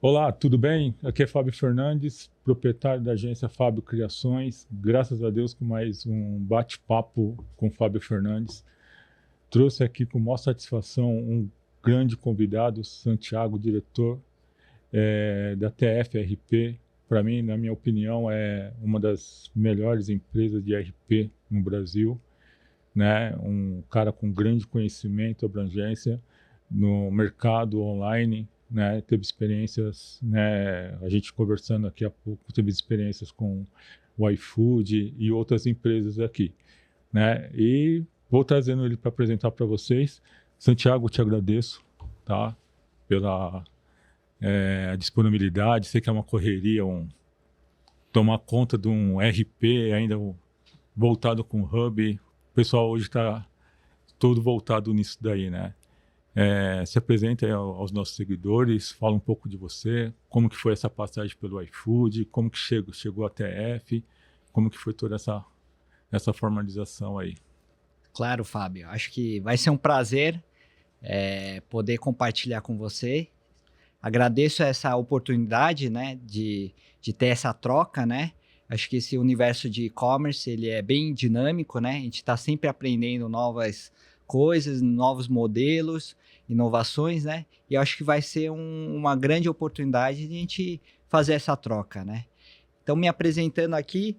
Olá, tudo bem? Aqui é Fábio Fernandes, proprietário da agência Fábio Criações. Graças a Deus com mais um bate-papo com Fábio Fernandes. Trouxe aqui com maior satisfação um grande convidado, Santiago, diretor da TFRP. Para mim, na minha opinião, é uma das melhores empresas de RP no Brasil, né? Um cara com grande conhecimento, abrangência no mercado online, né? Teve experiências, né? A gente conversando aqui há pouco, teve experiências com o iFood e outras empresas aqui, né? E vou trazendo ele para apresentar para vocês. Santiago, te agradeço, tá? Pela disponibilidade. Sei que é uma correria, tomar conta de um RP ainda voltado com Hub. O pessoal hoje está todo voltado nisso daí, né? Se apresenta aí aos nossos seguidores, fala um pouco de você, como que foi essa passagem pelo iFood, como que chegou a TF, como que foi toda essa formalização aí. Claro, Fábio. Acho que vai ser um prazer poder compartilhar com você. Agradeço essa oportunidade, né, de ter essa troca, né? Acho que esse universo de e-commerce ele é bem dinâmico, né? A gente está sempre aprendendo novas coisas, novos modelos, inovações, né? E eu acho que vai ser uma grande oportunidade de a gente fazer essa troca, né? Então, me apresentando aqui,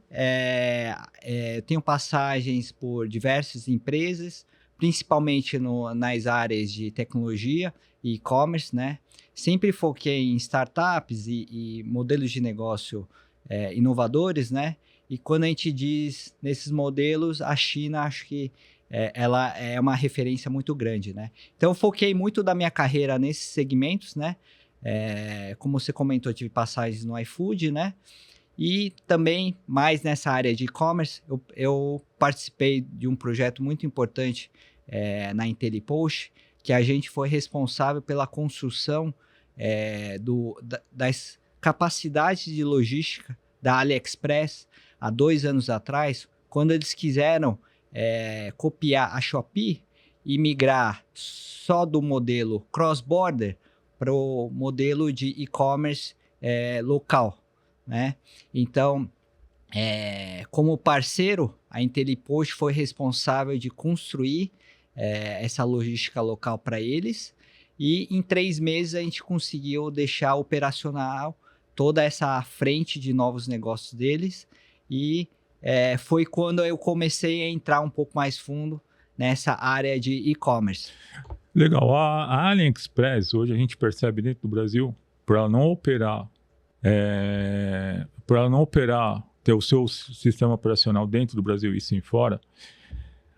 eu tenho passagens por diversas empresas, principalmente nas áreas de tecnologia e e-commerce, né? Sempre foquei em startups e modelos de negócio inovadores, né? E quando a gente diz nesses modelos, a China, acho que ela é uma referência muito grande, né? Então, eu foquei muito da minha carreira nesses segmentos, né? Como você comentou, eu tive passagens no iFood, né? E também, mais nessa área de e-commerce, eu participei de um projeto muito importante na IntelliPost, que a gente foi responsável pela construção das capacidades de logística da AliExpress há 2 anos atrás, quando eles quiseram copiar a Shopee e migrar só do modelo cross-border para o modelo de e-commerce local, né? Então, como parceiro, a IntelliPost foi responsável de construir essa logística local para eles e em 3 meses a gente conseguiu deixar operacional toda essa frente de novos negócios deles e foi quando eu comecei a entrar um pouco mais fundo nessa área de e-commerce. Legal, a AliExpress, hoje a gente percebe dentro do Brasil, para ela não operar, ter o seu sistema operacional dentro do Brasil e sim fora,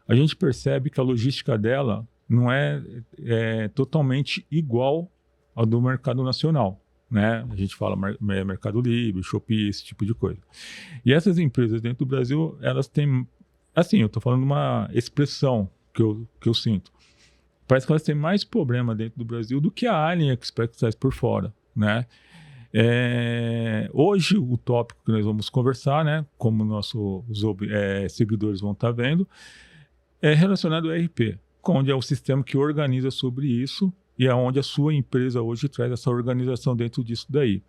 a gente percebe que a logística dela não é totalmente igual ao do mercado nacional, né? A gente fala Mercado Livre, Shopee, esse tipo de coisa. E essas empresas dentro do Brasil, elas têm, assim, eu estou falando uma expressão que eu sinto. Parece que elas têm mais problema dentro do Brasil do que a AliExpress faz por fora, né? Hoje, o tópico que nós vamos conversar, né, como nossos seguidores vão estar vendo, é relacionado ao ERP, onde é o sistema que organiza sobre isso e é onde a sua empresa hoje traz essa organização dentro disso daí.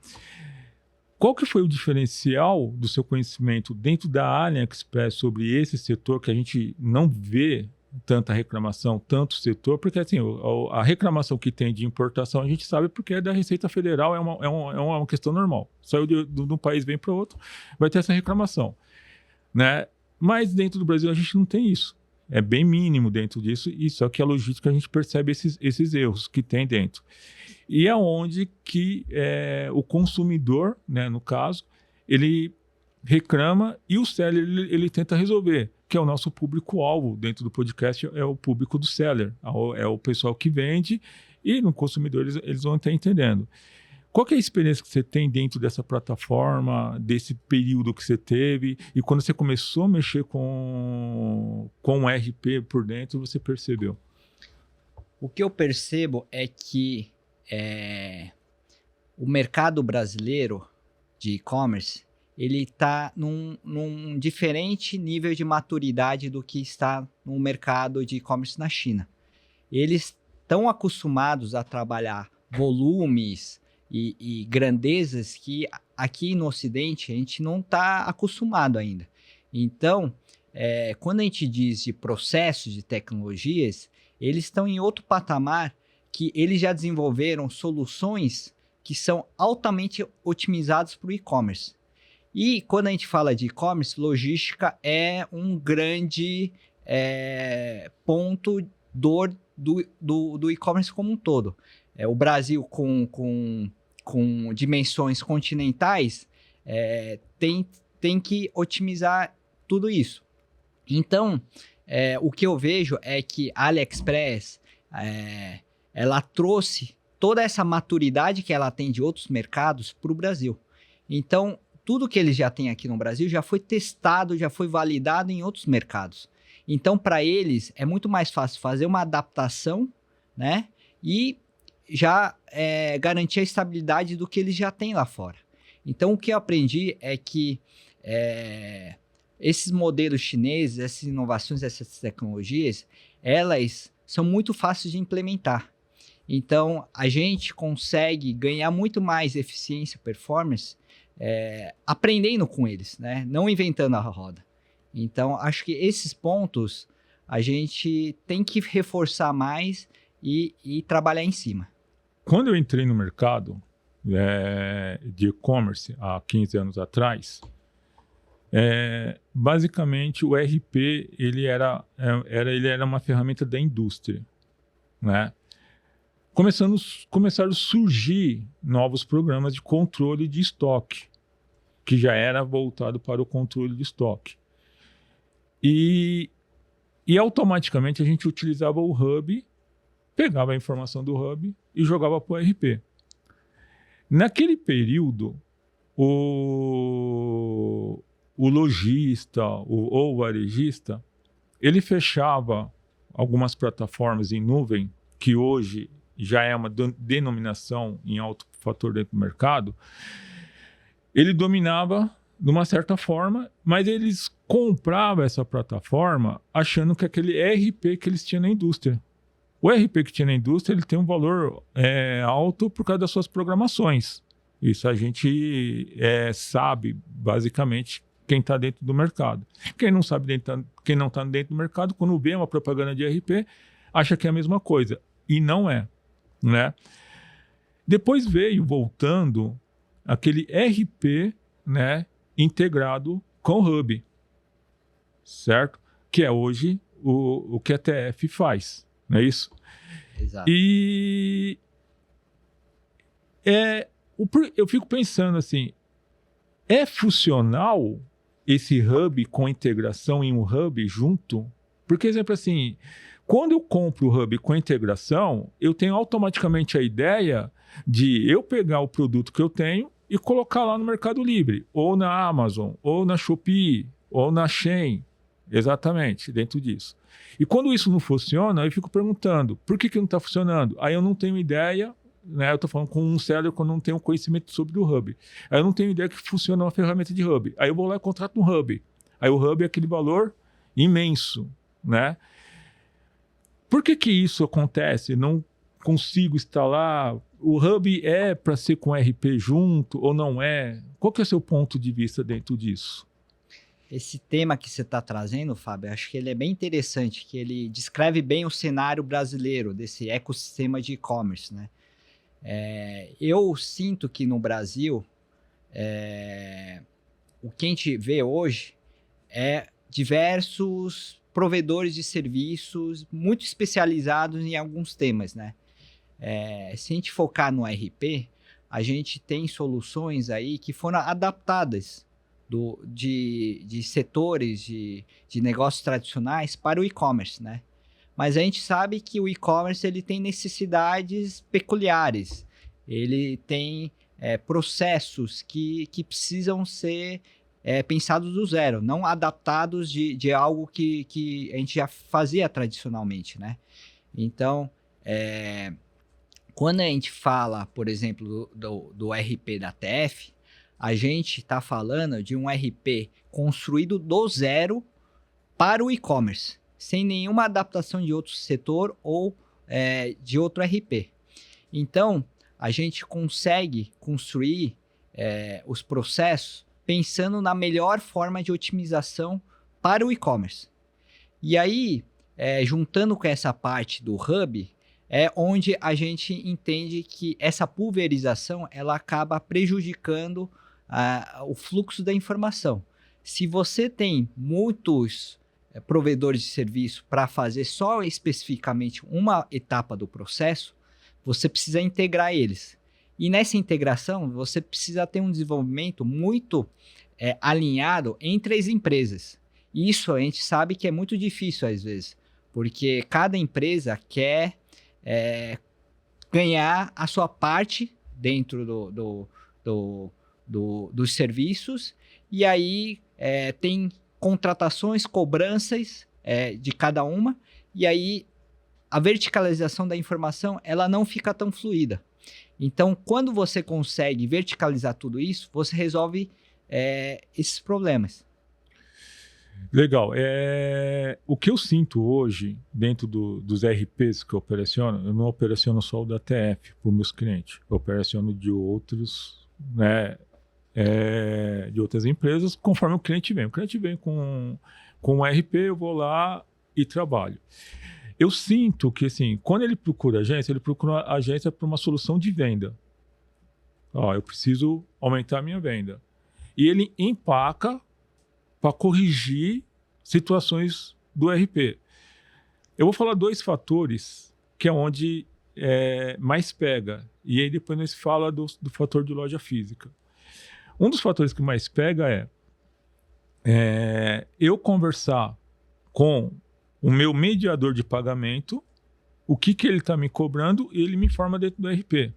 Qual que foi o diferencial do seu conhecimento dentro da AliExpress sobre esse setor que a gente não vê tanta reclamação, tanto setor, porque assim, a reclamação que tem de importação a gente sabe porque é da Receita Federal, é uma questão normal. Saiu de um país, vem para outro, vai ter essa reclamação, né? Mas dentro do Brasil a gente não tem isso. É bem mínimo dentro disso, e só que a logística a gente percebe esses erros que tem dentro. E é onde que o consumidor, né, no caso, ele reclama e o seller ele tenta resolver, que é o nosso público-alvo dentro do podcast, é o público do seller, é o pessoal que vende e no consumidor eles vão estar entendendo. Qual que é a experiência que você tem dentro dessa plataforma, desse período que você teve e quando você começou a mexer com o RP por dentro, você percebeu? O que eu percebo é que o mercado brasileiro de e-commerce ele está num diferente nível de maturidade do que está no mercado de e-commerce na China. Eles estão acostumados a trabalhar volumes e grandezas que aqui no Ocidente a gente não está acostumado ainda. Então, quando a gente diz de processos, de tecnologias, eles estão em outro patamar, que eles já desenvolveram soluções que são altamente otimizadas para o e-commerce. E quando a gente fala de e-commerce, logística é um grande ponto do e-commerce como um todo. O Brasil com dimensões continentais tem que otimizar tudo isso. Então, o que eu vejo é que a AliExpress ela trouxe toda essa maturidade que ela tem de outros mercados para o Brasil. Então, tudo que eles já têm aqui no Brasil já foi testado, já foi validado em outros mercados. Então, para eles, é muito mais fácil fazer uma adaptação, né? E já garantir a estabilidade do que eles já têm lá fora. Então, o que eu aprendi é que esses modelos chineses, essas inovações, essas tecnologias, elas são muito fáceis de implementar. Então, a gente consegue ganhar muito mais eficiência e performance aprendendo com eles, né? Não inventando a roda. Então, acho que esses pontos a gente tem que reforçar mais e trabalhar em cima. Quando eu entrei no mercado de e-commerce há 15 anos atrás, basicamente o ERP ele era uma ferramenta da indústria, né? Começaram a surgir novos programas de controle de estoque, que já era voltado para o controle de estoque. E automaticamente a gente utilizava o hub, pegava a informação do hub e jogava para o ERP. Naquele período, o lojista ou o varejista, ele fechava algumas plataformas em nuvem, que hoje já é uma denominação em alto fator dentro do mercado. Ele dominava de uma certa forma, mas eles compravam essa plataforma achando que aquele ERP que eles tinham na indústria. O ERP que tinha na indústria, ele tem um valor alto por causa das suas programações. Isso a gente sabe, basicamente, quem está dentro do mercado. Quem não sabe, quem não está dentro do mercado, quando vê uma propaganda de ERP, acha que é a mesma coisa. E não é, né? Depois veio, voltando, aquele ERP, né, integrado com o Hub, certo? Que é hoje o que a TF faz, não é isso? Exato. E eu fico pensando assim, é funcional esse Hub com integração em um Hub junto? Porque, exemplo assim, quando eu compro o Hub com integração, eu tenho automaticamente a ideia de eu pegar o produto que eu tenho e colocar lá no Mercado Livre, ou na Amazon, ou na Shopee, ou na Shein, exatamente, dentro disso. E quando isso não funciona, eu fico perguntando, por que não está funcionando? Aí eu não tenho ideia, né? Eu estou falando com um seller quando não tenho conhecimento sobre o Hub. Aí eu não tenho ideia que funciona uma ferramenta de Hub. Aí eu vou lá e contrato um Hub. Aí o Hub é aquele valor imenso, né? Por que isso acontece? Não consigo instalar. O Hub é para ser com RP junto ou não é? Qual que é o seu ponto de vista dentro disso? Esse tema que você está trazendo, Fábio, acho que ele é bem interessante, que ele descreve bem o cenário brasileiro desse ecossistema de e-commerce, né? Eu sinto que no Brasil, o que a gente vê hoje é diversos provedores de serviços muito especializados em alguns temas, né? Se a gente focar no ERP, a gente tem soluções aí que foram adaptadas de setores de negócios tradicionais para o e-commerce, né? Mas a gente sabe que o e-commerce ele tem necessidades peculiares, ele tem processos que precisam ser pensados do zero, não adaptados de algo que a gente já fazia tradicionalmente, né? Então, quando a gente fala, por exemplo, do RP da TF, a gente está falando de um RP construído do zero para o e-commerce, sem nenhuma adaptação de outro setor ou de outro RP. Então, a gente consegue construir os processos pensando na melhor forma de otimização para o e-commerce. E aí, juntando com essa parte do hub, é onde a gente entende que essa pulverização ela acaba prejudicando o fluxo da informação. Se você tem muitos provedores de serviço para fazer só especificamente uma etapa do processo, você precisa integrar eles. E nessa integração, você precisa ter um desenvolvimento muito alinhado entre as empresas. E isso a gente sabe que é muito difícil às vezes, porque cada empresa quer ganhar a sua parte dentro dos serviços, e aí tem contratações, cobranças de cada uma, e aí a verticalização da informação ela não fica tão fluida. Então, quando você consegue verticalizar tudo isso, você resolve esses problemas. Legal. O que eu sinto hoje, dentro dos RPs que eu operaciono, eu não operaciono só o da TF para os meus clientes, eu operaciono de outros, né, de outras empresas, conforme o cliente vem. O cliente vem com um RP, eu vou lá e trabalho. Eu sinto que, assim, quando ele procura agência para uma solução de venda. Eu preciso aumentar a minha venda. E ele empaca para corrigir situações do RP. Eu vou falar 2 fatores que é onde mais pega. E aí depois nós fala do fator de loja física. Um dos fatores que mais pega eu conversar com o meu mediador de pagamento, o que ele está me cobrando, e ele me informa dentro do RP.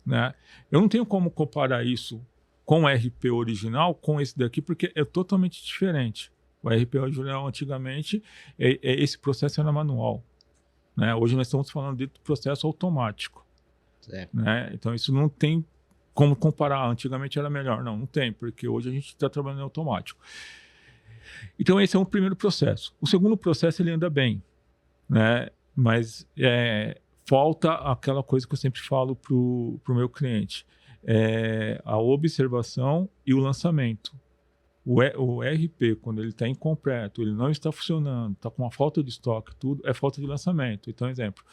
Né? Eu não tenho como comparar isso com o RP original, com esse daqui, porque é totalmente diferente. O RP original, antigamente, esse processo era manual. Né? Hoje nós estamos falando de processo automático. Certo. Né? Então, isso não tem como comparar. Antigamente era melhor. Não tem, porque hoje a gente está trabalhando em automático. Então, esse é um primeiro processo. O segundo processo, ele anda bem. Né? Mas falta aquela coisa que eu sempre falo para o meu cliente. A observação e o lançamento. O RP, quando ele está incompleto, ele não está funcionando, está com uma falta de estoque, tudo, é falta de lançamento. Então, exemplo,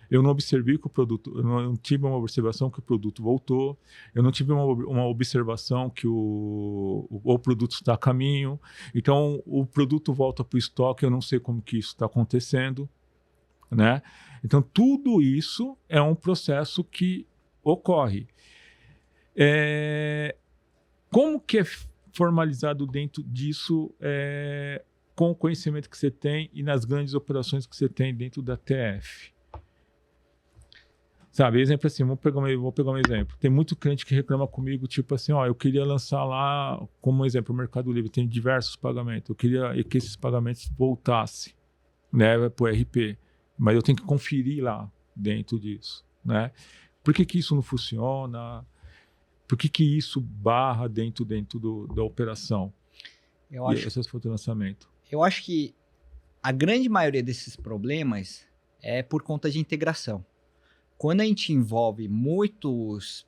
eu não observei que o produto, eu não tive uma observação que o produto voltou, eu não tive uma observação que o produto está a caminho, então o produto volta para o estoque, eu não sei como que isso está acontecendo, né? Então, tudo isso é um processo que ocorre. Como que é formalizado dentro disso com o conhecimento que você tem e nas grandes operações que você tem dentro da TF? Sabe, exemplo assim, vou pegar um exemplo. Tem muito cliente que reclama comigo, tipo assim, eu queria lançar lá, como exemplo, o Mercado Livre tem diversos pagamentos, eu queria que esses pagamentos voltassem, né, para o RP, mas eu tenho que conferir lá dentro disso, né? Por que isso não funciona? Por que isso barra dentro da operação? Essas foram do lançamento. Eu acho que a grande maioria desses problemas é por conta de integração. Quando a gente envolve muitos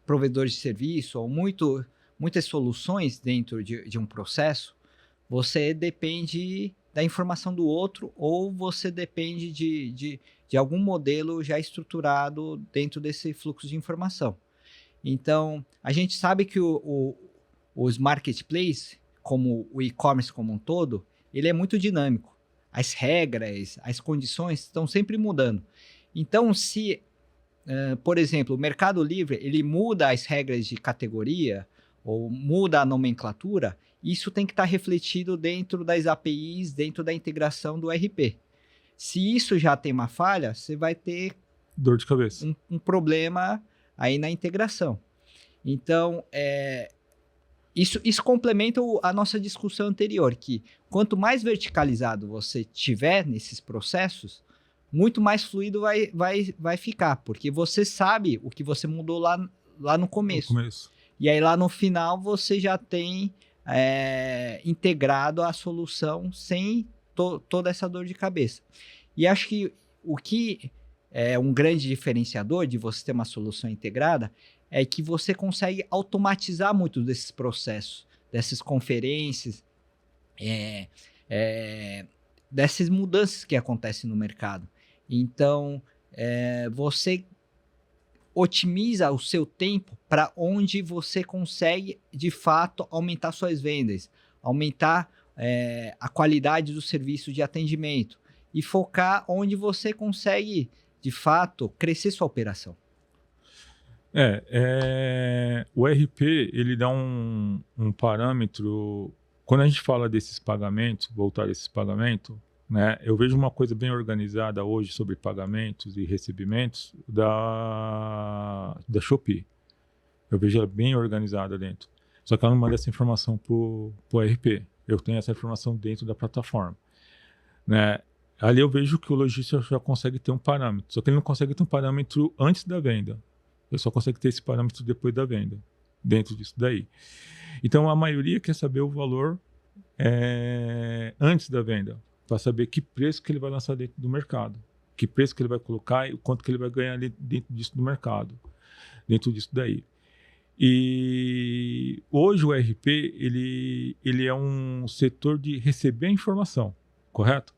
provedores de serviço ou muitas soluções dentro de um processo, você depende da informação do outro ou você depende de algum modelo já estruturado dentro desse fluxo de informação. Então, a gente sabe que os marketplaces, como o e-commerce como um todo, ele é muito dinâmico. As regras, as condições estão sempre mudando. Então, se, por exemplo, o Mercado Livre ele muda as regras de categoria ou muda a nomenclatura, isso tem que estar refletido dentro das APIs, dentro da integração do RP. Se isso já tem uma falha, você vai ter dor de cabeça. Um problema aí na integração. Então, isso complementa a nossa discussão anterior, que quanto mais verticalizado você tiver nesses processos, muito mais fluido vai ficar, porque você sabe o que você mudou lá no começo. E aí lá no final você já tem integrado a solução sem toda essa dor de cabeça. E acho que o que um grande diferenciador de você ter uma solução integrada é que você consegue automatizar muito desses processos, dessas conferências, dessas mudanças que acontecem no mercado. Então, você otimiza o seu tempo para onde você consegue, de fato, aumentar suas vendas, aumentar a qualidade do serviço de atendimento e focar onde você consegue, de fato, crescer sua operação. O RP, ele dá um parâmetro. Quando a gente fala desses pagamentos, voltar a esses pagamentos, né, eu vejo uma coisa bem organizada hoje sobre pagamentos e recebimentos da Shopee. Eu vejo ela bem organizada dentro. Só que ela não manda essa informação para o RP. Eu tenho essa informação dentro da plataforma, né? Ali eu vejo que o lojista já consegue ter um parâmetro. Só que ele não consegue ter um parâmetro antes da venda. Ele só consegue ter esse parâmetro depois da venda, dentro disso daí. Então, a maioria quer saber o valor antes da venda, para saber que preço que ele vai lançar dentro do mercado, que preço que ele vai colocar e o quanto que ele vai ganhar ali dentro disso do mercado, dentro disso daí. E hoje o RP, ele é um setor de receber a informação, correto?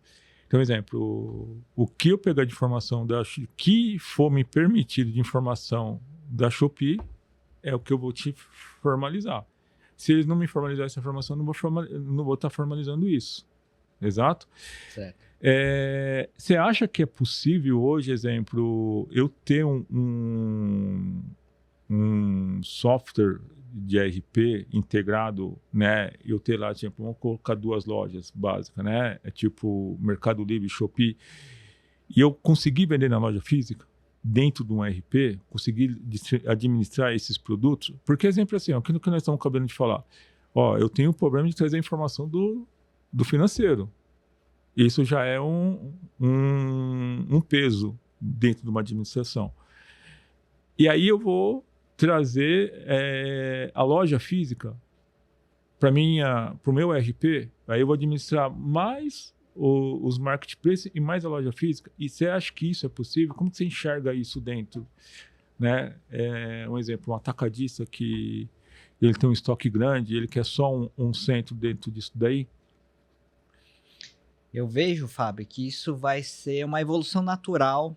Então, exemplo, o que eu pegar de informação que for me permitido de informação da Shopee é o que eu vou te formalizar. Se eles não me formalizarem essa informação, eu não vou estar formalizando isso. Exato? Certo. Você acha que é possível hoje, exemplo, eu ter um software de RP integrado, né? Eu ter lá, tipo, vamos colocar 2 lojas básicas, né? Tipo Mercado Livre, Shopee, e eu conseguir vender na loja física, dentro de um RP, conseguir administrar esses produtos? Porque, exemplo assim, aquilo que nós estamos acabando de falar, eu tenho o problema de trazer a informação do financeiro. Isso já é um peso dentro de uma administração. E aí eu vou trazer a loja física para o meu RP, aí eu vou administrar mais os marketplaces e mais a loja física. E você acha que isso é possível? Como que você enxerga isso dentro? Né? Um exemplo, um atacadista que ele tem um estoque grande, ele quer só um centro dentro disso daí. Eu vejo, Fábio, que isso vai ser uma evolução natural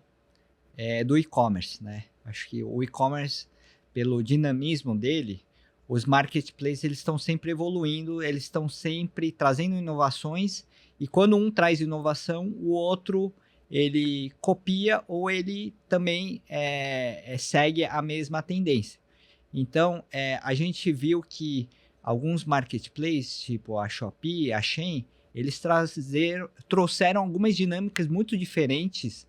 do e-commerce, né? Acho que o e-commerce, pelo dinamismo dele, os marketplaces eles estão sempre evoluindo, eles estão sempre trazendo inovações, e quando um traz inovação, o outro ele copia ou ele também segue a mesma tendência. Então, a gente viu que alguns marketplaces, tipo a Shopee, a Shein, eles trouxeram algumas dinâmicas muito diferentes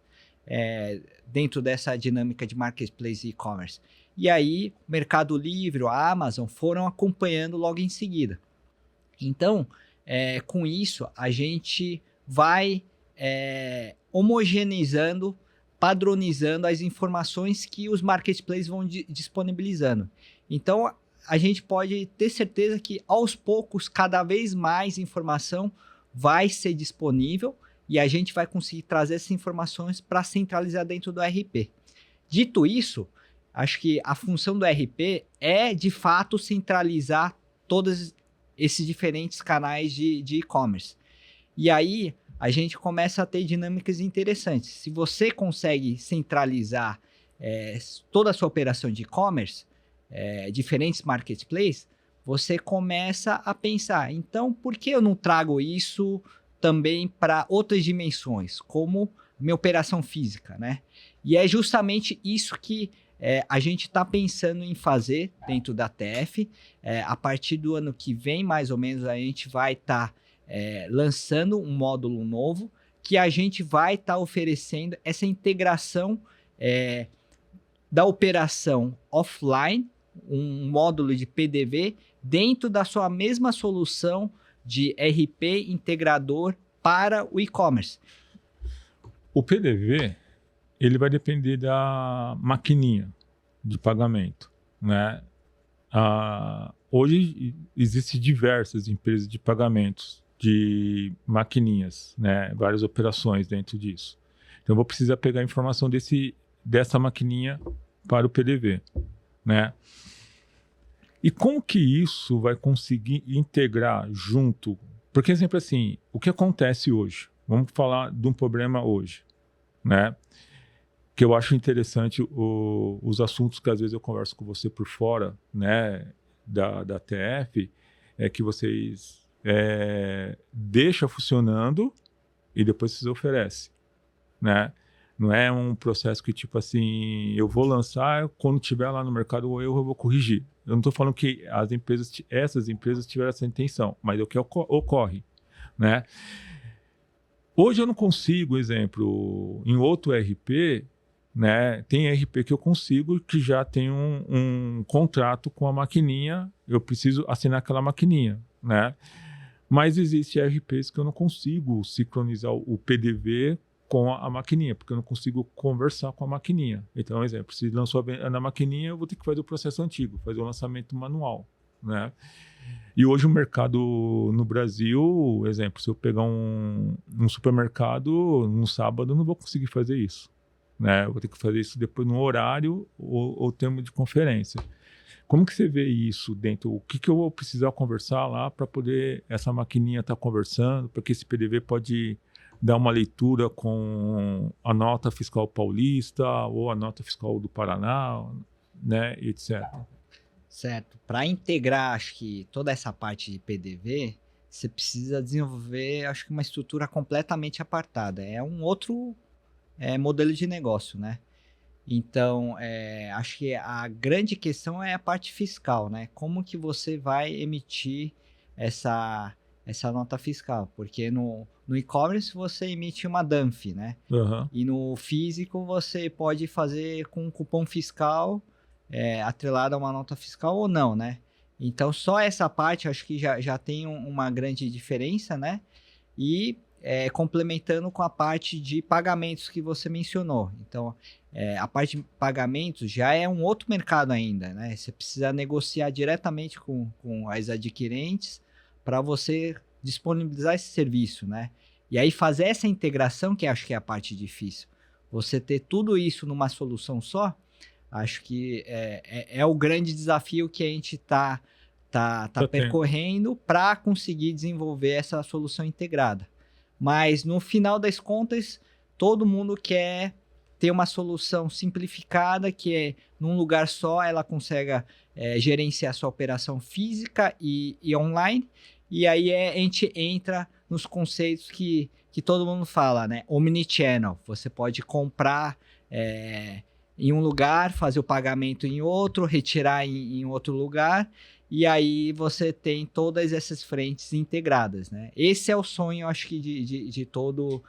dentro dessa dinâmica de marketplace e e-commerce. E aí, o Mercado Livre, a Amazon foram acompanhando logo em seguida. Então, com isso, a gente vai homogeneizando, padronizando as informações que os marketplaces vão disponibilizando. Então, a gente pode ter certeza que, aos poucos, cada vez mais informação vai ser disponível e a gente vai conseguir trazer essas informações para centralizar dentro do RP. Dito isso, acho que a função do RP é, de fato, centralizar todos esses diferentes canais de e-commerce. E aí, a gente começa a ter dinâmicas interessantes. Se você consegue centralizar toda a sua operação de e-commerce, diferentes marketplaces, você começa a pensar, então, por que eu não trago isso também para outras dimensões, como minha operação física, né? E é justamente isso que a gente está pensando em fazer dentro da TF. A partir do ano que vem, mais ou menos, a gente vai estar lançando um módulo novo que a gente vai estar oferecendo essa integração da operação offline, um módulo de PDV dentro da sua mesma solução de RP integrador para o e-commerce. O PDV, ele vai depender da maquininha de pagamento, né? Hoje existem diversas empresas de pagamentos de maquininhas, né? Várias operações dentro disso. Então, eu vou precisar pegar a informação dessa maquininha para o PDV, né? E como que isso vai conseguir integrar junto? Porque, exemplo assim, o que acontece hoje? Vamos falar de um problema hoje, né? Que eu acho interessante os assuntos que às vezes eu converso com você por fora, né, da TF, é que vocês deixam funcionando e depois vocês oferecem, né? Não é um processo que, tipo assim, eu vou lançar, quando tiver lá no mercado o erro, eu vou corrigir. Eu não estou falando que essas empresas tiveram essa intenção, mas é o que ocorre, né? Hoje eu não consigo, exemplo, em outro RP, né? Tem RP que eu consigo que já tem um contrato com a maquininha, eu preciso assinar aquela maquininha, né? Mas existe RPs que eu não consigo sincronizar o PDV com a maquininha, porque eu não consigo conversar com a maquininha. Então, exemplo, se lançou na maquininha, eu vou ter que fazer o processo antigo, fazer o lançamento manual, né? E hoje o mercado no Brasil, exemplo, se eu pegar um supermercado no sábado, eu não vou conseguir fazer isso, né? Eu vou ter que fazer isso depois no horário ou termo de conferência. Como que você vê isso dentro? O que eu vou precisar conversar lá para poder essa maquininha estar conversando, porque esse PDV pode dar uma leitura com a nota fiscal paulista ou a nota fiscal do Paraná, né, etc. Certo. Para integrar, acho que toda essa parte de PDV, você precisa desenvolver, acho que uma estrutura completamente apartada. É um outro modelo de negócio, né? Então, acho que a grande questão é a parte fiscal, né? Como que você vai emitir essa nota fiscal? Porque no e-commerce você emite uma DANF, né? Uhum. E no físico você pode fazer com um cupom fiscal atrelado a uma nota fiscal ou não, né? Então, só essa parte acho que já tem uma grande diferença, né? E complementando com a parte de pagamentos que você mencionou. Então, a parte de pagamentos já é um outro mercado ainda, né? Você precisa negociar diretamente com as adquirentes para você disponibilizar esse serviço, né? E aí fazer essa integração, que acho que é a parte difícil. Você ter tudo isso numa solução só, acho que é o grande desafio que a gente tá percorrendo para conseguir desenvolver essa solução integrada. Mas no final das contas, todo mundo quer ter uma solução simplificada que num lugar só ela consiga gerenciar sua operação física e online. E aí a gente entra nos conceitos que todo mundo fala, né? Omnichannel. Você pode comprar em um lugar, fazer o pagamento em outro, retirar em outro lugar, e aí você tem todas essas frentes integradas, né? Esse é o sonho, acho que, de todo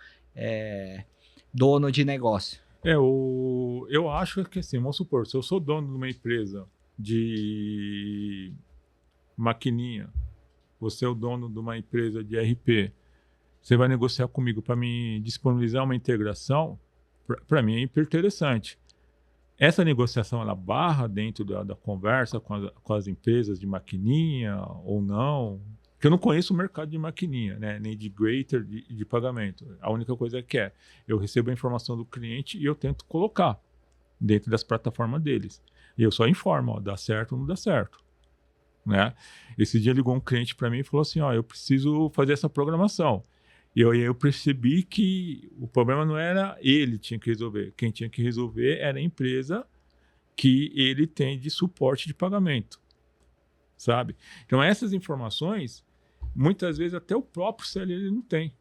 dono de negócio. Eu acho que assim, vamos supor, se eu sou dono de uma empresa de maquininha, você é o dono de uma empresa de RP, você vai negociar comigo para me disponibilizar uma integração, para mim é hiper interessante. Essa negociação, ela barra dentro da conversa com as empresas de maquininha ou não? Porque eu não conheço o mercado de maquininha, né? Nem de greater, de pagamento. A única coisa que eu recebo a informação do cliente e eu tento colocar dentro das plataformas deles. E eu só informo, ó, dá certo ou não dá certo, né? Esse dia ligou um cliente para mim e falou assim, ó, eu preciso fazer essa programação. E eu percebi que o problema não era ele tinha que resolver. Quem tinha que resolver era a empresa que ele tem de suporte de pagamento, sabe? Então, essas informações, muitas vezes até o próprio CL ele não tem.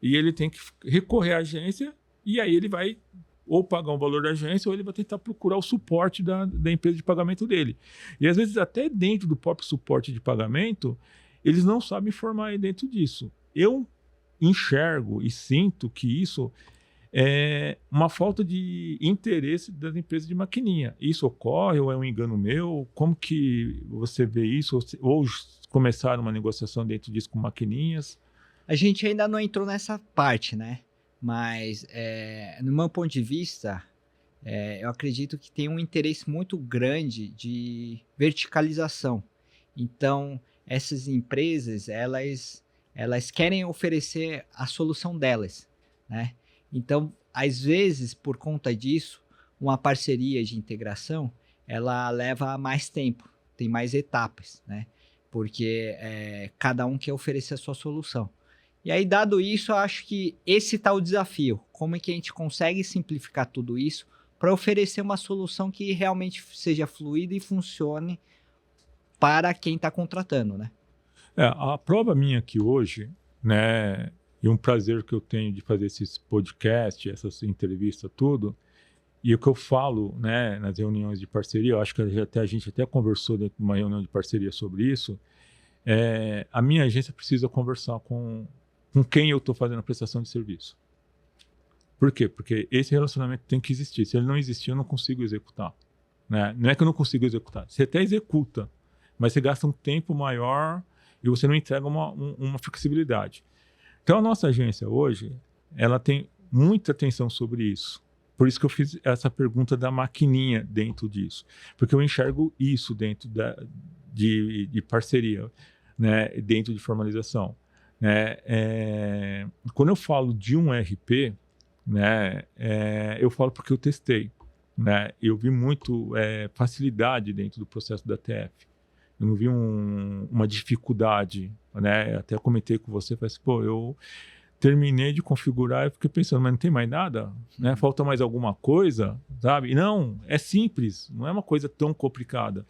E ele tem que recorrer à agência e aí ele vai ou pagar o valor da agência ou ele vai tentar procurar o suporte da empresa de pagamento dele. E às vezes até dentro do próprio suporte de pagamento, eles não sabem informar aí dentro disso. Eu enxergo e sinto que isso é uma falta de interesse das empresas de maquininha. Isso ocorre ou é um engano meu? Como que você vê isso? Ou começaram uma negociação dentro disso com maquininhas? A gente ainda não entrou nessa parte, né? Mas, no meu ponto de vista, eu acredito que tem um interesse muito grande de verticalização. Então, essas empresas, elas querem oferecer a solução delas, né? Então, às vezes, por conta disso, uma parceria de integração, ela leva mais tempo, tem mais etapas, né? Porque cada um quer oferecer a sua solução. E aí, dado isso, eu acho que esse tá o desafio. Como é que a gente consegue simplificar tudo isso para oferecer uma solução que realmente seja fluida e funcione para quem está contratando, né? A prova minha aqui hoje, né, e um prazer que eu tenho de fazer esses podcasts, essas entrevistas, tudo, e o que eu falo, né, nas reuniões de parceria, eu acho que a gente até conversou dentro de uma reunião de parceria sobre isso, a minha agência precisa conversar com quem eu estou fazendo a prestação de serviço. Por quê? Porque esse relacionamento tem que existir. Se ele não existir, eu não consigo executar. Né? Não é que eu não consigo executar. Você até executa, mas você gasta um tempo maior e você não entrega uma flexibilidade. Então, a nossa agência hoje, ela tem muita atenção sobre isso. Por isso que eu fiz essa pergunta da maquininha dentro disso. Porque eu enxergo isso dentro de parceria, né? Dentro de formalização. Né? Quando eu falo de um RP, né, eu falo porque eu testei. Né? Eu vi muito facilidade dentro do processo da TF. Eu não vi uma dificuldade. Né? Até comentei com você, falei assim, pô, eu terminei de configurar e fiquei pensando, mas não tem mais nada? Né? Falta mais alguma coisa? Sabe? E não, é simples, não é uma coisa tão complicada.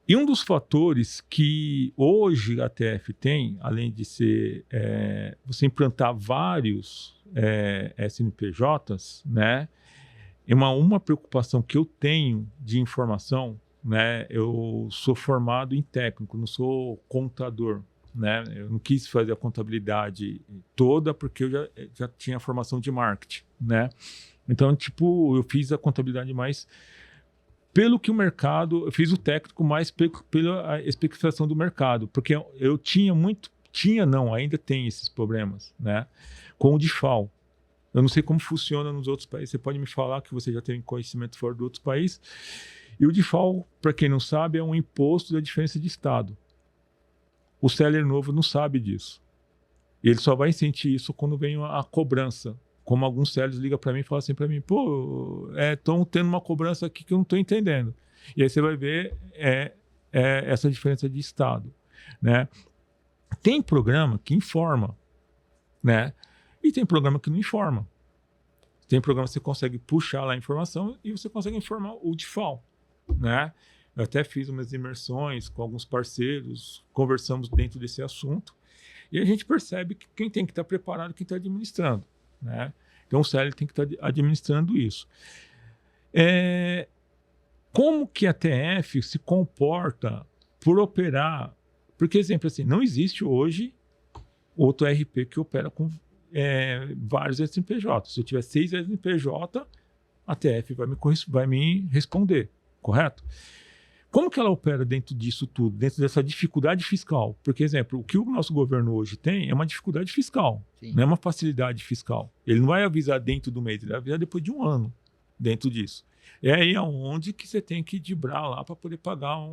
E um dos fatores que hoje a TF tem, além de ser você implantar vários SNPJs, né, é uma preocupação que eu tenho de informação, né, eu sou formado em técnico, não sou contador, né, eu não quis fazer a contabilidade toda porque eu já tinha formação de marketing, né, então, tipo, eu fiz a contabilidade mais pelo que o mercado, eu fiz o técnico mais pela especificação do mercado, porque eu ainda tem esses problemas, né, com o DIFAL. Eu não sei como funciona nos outros países, você pode me falar que você já tem conhecimento fora de outros países. E o DIFAL, para quem não sabe, é um imposto da diferença de estado. O seller novo não sabe disso. Ele só vai sentir isso quando vem a cobrança. Como alguns sellers ligam para mim e falam assim para mim, pô, estão tendo uma cobrança aqui que eu não estou entendendo. E aí você vai ver essa diferença de estado. Né? Tem programa que informa, né? E tem programa que não informa. Tem programa que você consegue puxar lá a informação e você consegue informar o DIFAL. Né? Eu até fiz umas imersões com alguns parceiros, conversamos dentro desse assunto, e a gente percebe que quem tem que estar preparado é quem está administrando. Né? Então o seller tem que estar administrando isso. Como que a TF se comporta por operar? Porque, exemplo assim, não existe hoje outro RP que opera com vários SNPJ. Se eu tiver 6 SNPJ, a TF vai me responder, correto? Como que ela opera dentro disso tudo, dentro dessa dificuldade fiscal? Porque, exemplo, o que o nosso governo hoje tem é uma dificuldade fiscal, Sim. Não é uma facilidade fiscal. Ele não vai avisar dentro do mês, ele vai avisar depois de um ano dentro disso. É aí onde que você tem que dibrar lá para poder pagar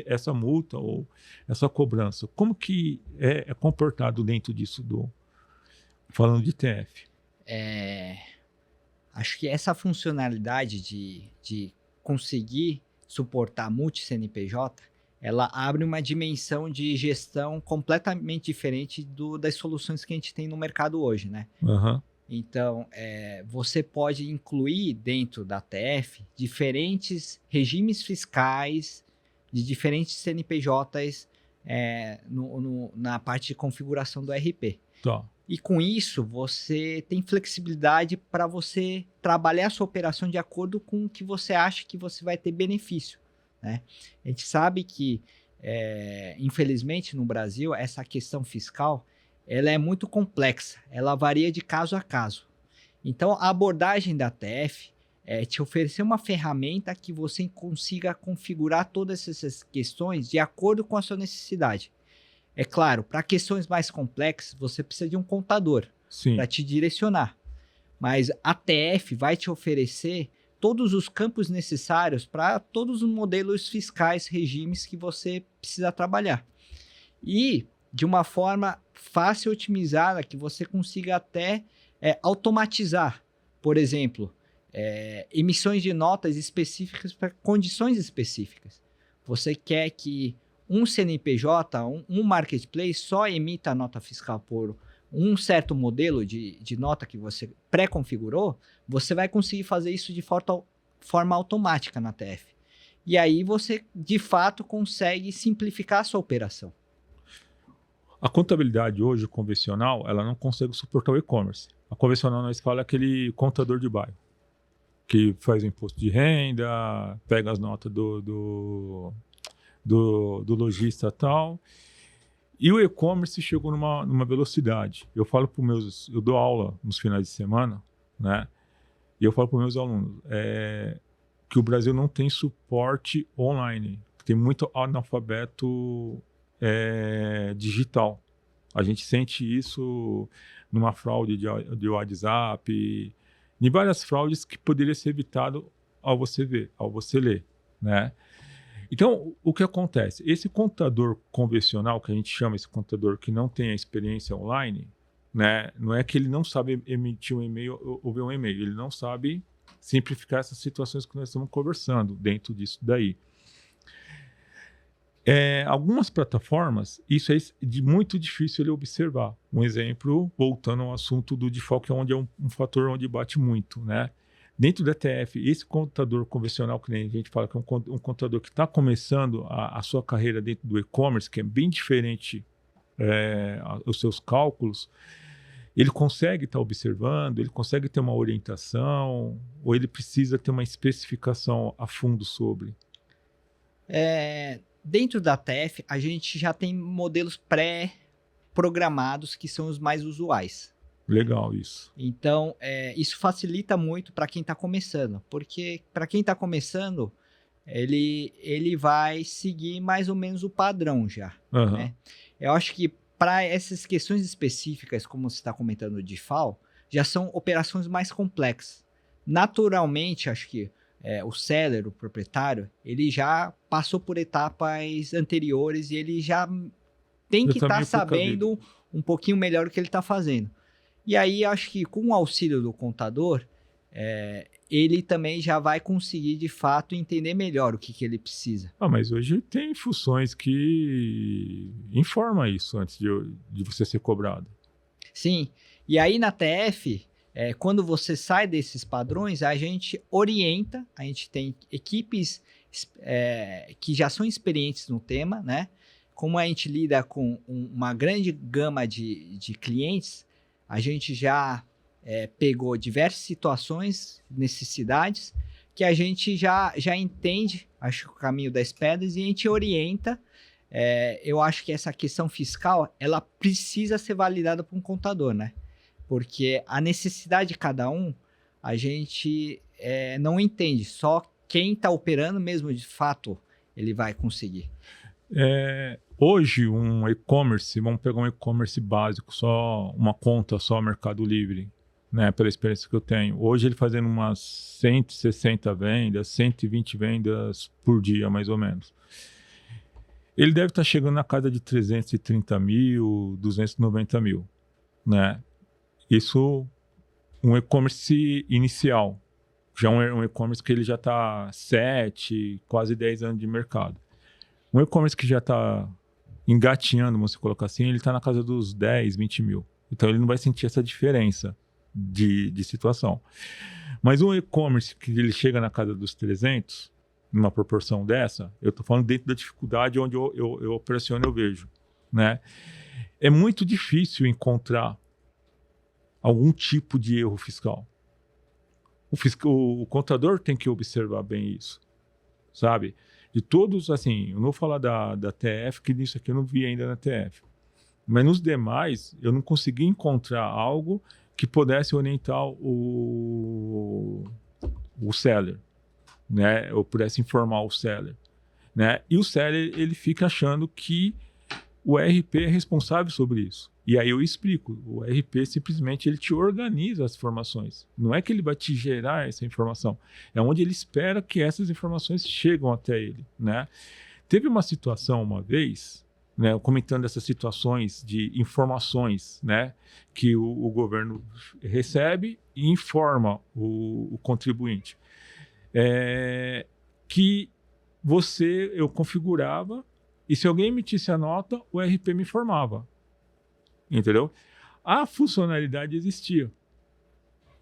essa multa ou essa cobrança. Como que é comportado dentro disso, falando de TF? Acho que essa funcionalidade de conseguir suportar multi-CNPJ, ela abre uma dimensão de gestão completamente diferente das soluções que a gente tem no mercado hoje, né? Uhum. Então, você pode incluir dentro da TF diferentes regimes fiscais de diferentes CNPJs na parte de configuração do RP. Tá. E com isso, você tem flexibilidade para você trabalhar a sua operação de acordo com o que você acha que você vai ter benefício. Né? A gente sabe que, infelizmente, no Brasil, essa questão fiscal ela é muito complexa. Ela varia de caso a caso. Então, a abordagem da TF é te oferecer uma ferramenta que você consiga configurar todas essas questões de acordo com a sua necessidade. É claro, para questões mais complexas, você precisa de um contador para te direcionar. Mas a TF vai te oferecer todos os campos necessários para todos os modelos fiscais, regimes que você precisa trabalhar. E de uma forma fácil e otimizada, que você consiga até automatizar, por exemplo, emissões de notas específicas para condições específicas. Você quer que um CNPJ, um marketplace, só emita a nota fiscal por um certo modelo de nota que você pré-configurou, você vai conseguir fazer isso de forma automática na TF. E aí você, de fato, consegue simplificar a sua operação. A contabilidade hoje convencional, ela não consegue suportar o e-commerce. A convencional, nós falamos, é aquele contador de bairro, que faz o imposto de renda, pega as notas do lojista e tal. E o e-commerce chegou numa velocidade. Eu dou aula nos finais de semana, né? E eu falo para os meus alunos que o Brasil não tem suporte online, tem muito analfabeto digital. A gente sente isso numa fraude de WhatsApp, em várias fraudes que poderia ser evitado ao você ver, ao você ler, né? Então, o que acontece? Esse contador convencional, que a gente chama esse contador que não tem a experiência online, né? Não é que ele não sabe emitir um e-mail ou ver um e-mail, ele não sabe simplificar essas situações que nós estamos conversando dentro disso daí. Algumas plataformas, isso é muito difícil ele observar. Um exemplo, voltando ao assunto do default, onde é um fator onde bate muito, né? Dentro da ETF, esse contador convencional, que a gente fala que é um contador que está começando a sua carreira dentro do e-commerce, que é bem diferente os seus cálculos, ele consegue estar observando, ele consegue ter uma orientação, ou ele precisa ter uma especificação a fundo sobre? Dentro da TF, a gente já tem modelos pré-programados que são os mais usuais. Legal isso. Então, isso facilita muito para quem está começando, porque para quem está começando, ele vai seguir mais ou menos o padrão já. Uhum. Né? Eu acho que para essas questões específicas, como você está comentando de FAO, já são operações mais complexas. Naturalmente, acho que o seller, o proprietário, ele já passou por etapas anteriores e ele já tem que estar sabendo um pouquinho melhor o que ele está fazendo. E aí, acho que com o auxílio do contador, ele também já vai conseguir, de fato, entender melhor o que ele precisa. Mas hoje tem funções que informam isso antes de você ser cobrado. Sim. E aí, na TF, quando você sai desses padrões, a gente orienta, a gente tem equipes que já são experientes no tema, né? Como a gente lida com uma grande gama de clientes, a gente já pegou diversas situações, necessidades, que a gente já entende, acho, o caminho das pedras e a gente orienta. Eu acho que essa questão fiscal, ela precisa ser validada por um contador, né? Porque a necessidade de cada um, a gente não entende. Só quem está operando mesmo, de fato, ele vai conseguir. Hoje, um e-commerce, vamos pegar um e-commerce básico, só uma conta, só Mercado Livre, né, pela experiência que eu tenho. Hoje ele fazendo umas 160 vendas, 120 vendas por dia, mais ou menos. Ele deve estar chegando na casa de 330 mil, 290 mil, né? Isso, um e-commerce inicial. Já um e-commerce que ele já está 7, quase 10 anos de mercado. Um e-commerce que já está engatinhando, vamos colocar assim, ele está na casa dos 10, 20 mil. Então ele não vai sentir essa diferença de situação. Mas um e-commerce que ele chega na casa dos 300, numa proporção dessa, eu estou falando dentro da dificuldade onde eu operaciono, eu vejo, né? É muito difícil encontrar algum tipo de erro fiscal. O contador tem que observar bem isso, sabe? De todos, assim, eu não vou falar da TF, que nisso aqui eu não vi ainda na TF. Mas nos demais, eu não consegui encontrar algo que pudesse orientar o seller, né? Ou pudesse informar o seller, né? E o seller, ele fica achando que o RP é responsável sobre isso. E aí eu explico, o RP simplesmente ele te organiza as informações. Não é que ele vai te gerar essa informação, é onde ele espera que essas informações chegam até ele, né? Teve uma situação uma vez né, comentando essas situações de informações, né, que o governo recebe e informa o contribuinte. Que eu configurava e se alguém emitisse a nota, o RP me informava. Entendeu? A funcionalidade existia,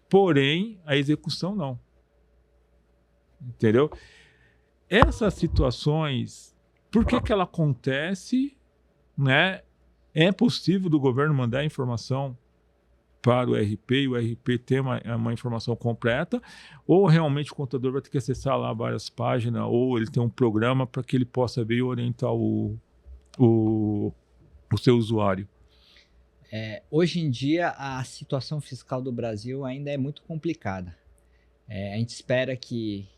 porém a execução não. Entendeu? Essas situações, por que ela acontece, né? É possível do governo mandar informação para o RP e o RP ter uma informação completa, ou realmente o contador vai ter que acessar lá várias páginas, ou ele tem um programa para que ele possa ver e orientar o seu usuário. Hoje em dia, a situação fiscal do Brasil ainda é muito complicada. A gente espera que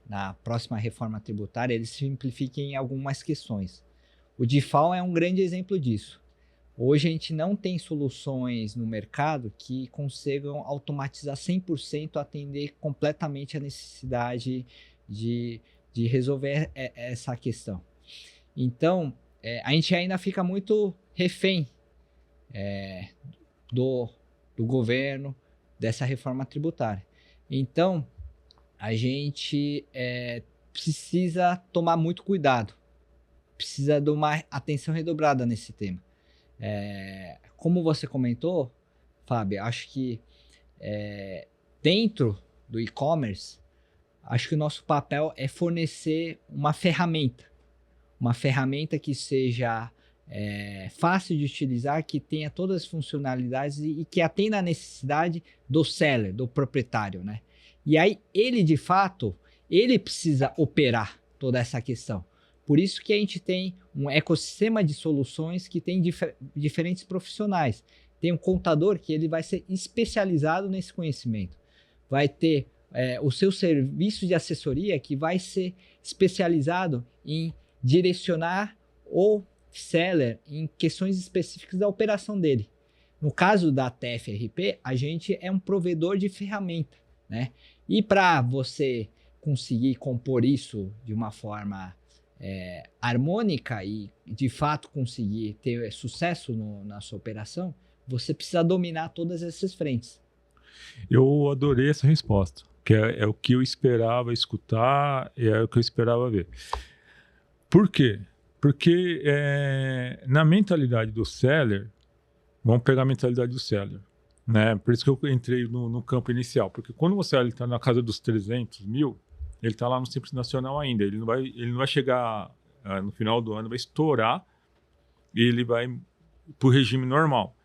na próxima reforma tributária eles simplifiquem algumas questões. O DIFAL é um grande exemplo disso. Hoje a gente não tem soluções no mercado que consigam automatizar 100%, atender completamente a necessidade de resolver essa questão. Então, a gente ainda fica muito refém do governo, dessa reforma tributária. Então, a gente precisa tomar muito cuidado, precisa de uma atenção redobrada nesse tema. Como você comentou, Fábio, acho que dentro do e-commerce, acho que o nosso papel é fornecer uma ferramenta que seja fácil de utilizar, que tenha todas as funcionalidades e que atenda à necessidade do seller, do proprietário, né? E aí ele, de fato, ele precisa operar toda essa questão. Por isso que a gente tem um ecossistema de soluções que tem diferentes profissionais. Tem um contador que ele vai ser especializado nesse conhecimento. Vai ter o seu serviço de assessoria que vai ser especializado em direcionar o seller em questões específicas da operação dele. No caso da TFRP, a gente é um provedor de ferramenta, né? E para você conseguir compor isso de uma forma harmônica e de fato conseguir ter sucesso na sua operação, você precisa dominar todas essas frentes. Eu adorei essa resposta, que é o que eu esperava escutar e é o que eu esperava ver. Por quê? Porque na mentalidade do seller, vamos pegar a mentalidade do seller, né? Por isso que eu entrei no campo inicial, porque quando o seller está na casa dos 300 mil, ele está lá no Simples Nacional ainda, ele não vai chegar no final do ano, vai estourar e ele vai para o regime normal.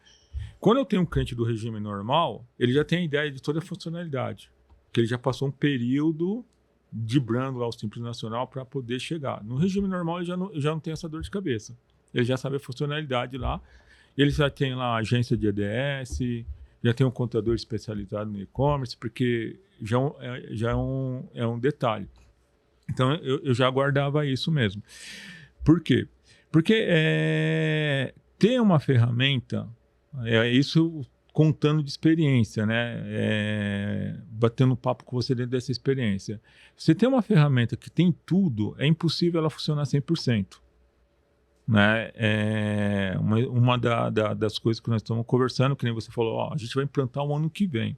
Quando eu tenho um cliente do regime normal, ele já tem a ideia de toda a funcionalidade, que ele já passou um período dibrando lá o Simples Nacional para poder chegar. No regime normal, ele já não tem essa dor de cabeça. Ele já sabe a funcionalidade lá. Ele já tem lá a agência de EDS, já tem um contador especializado no e-commerce, porque já é um detalhe. Então, eu já guardava isso mesmo. Por quê? Porque ter uma ferramenta, isso contando de experiência, né? Batendo papo com você dentro dessa experiência. Você tem uma ferramenta que tem tudo, é impossível ela funcionar 100%. Né? Uma das coisas que nós estamos conversando, que nem você falou, a gente vai implantar um ano que vem.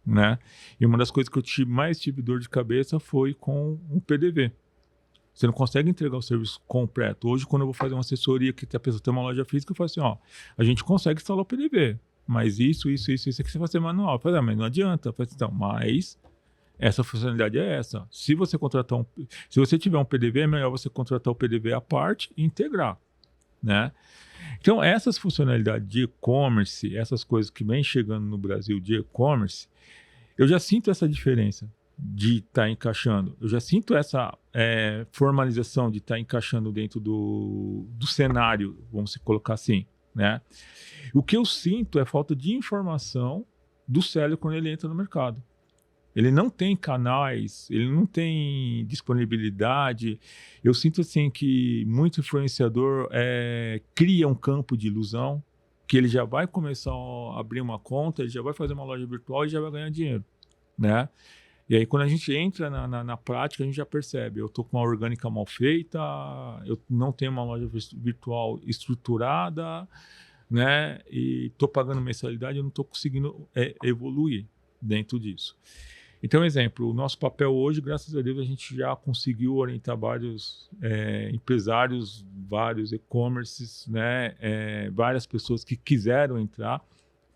Né? E uma das coisas que eu mais tive dor de cabeça foi com o PDV. Você não consegue entregar o serviço completo. Hoje, quando eu vou fazer uma assessoria que a pessoa tem uma loja física, eu falo assim, a gente consegue instalar o PDV, mas isso aqui você vai ser manual. Eu falo, mas não adianta. Eu falo, então, mas essa funcionalidade é essa. Se você tiver um PDV, é melhor você contratar o PDV à parte e integrar, né? Então, essas funcionalidades de e-commerce, essas coisas que vêm chegando no Brasil de e-commerce, eu já sinto essa diferença de estar encaixando. Eu já sinto essa formalização de estar encaixando dentro do cenário, vamos se colocar assim, né? O que eu sinto é falta de informação do seller quando ele entra no mercado. Ele não tem canais, ele não tem disponibilidade. Eu sinto assim que muito influenciador cria um campo de ilusão, que ele já vai começar a abrir uma conta, ele já vai fazer uma loja virtual e já vai ganhar dinheiro, né? E aí, quando a gente entra na prática, a gente já percebe. Eu estou com uma orgânica mal feita, eu não tenho uma loja virtual estruturada, né? E estou pagando mensalidade, eu não estou conseguindo evoluir dentro disso. Então, exemplo, o nosso papel hoje, graças a Deus, a gente já conseguiu orientar vários empresários, vários e-commerces, né? Várias pessoas que quiseram entrar,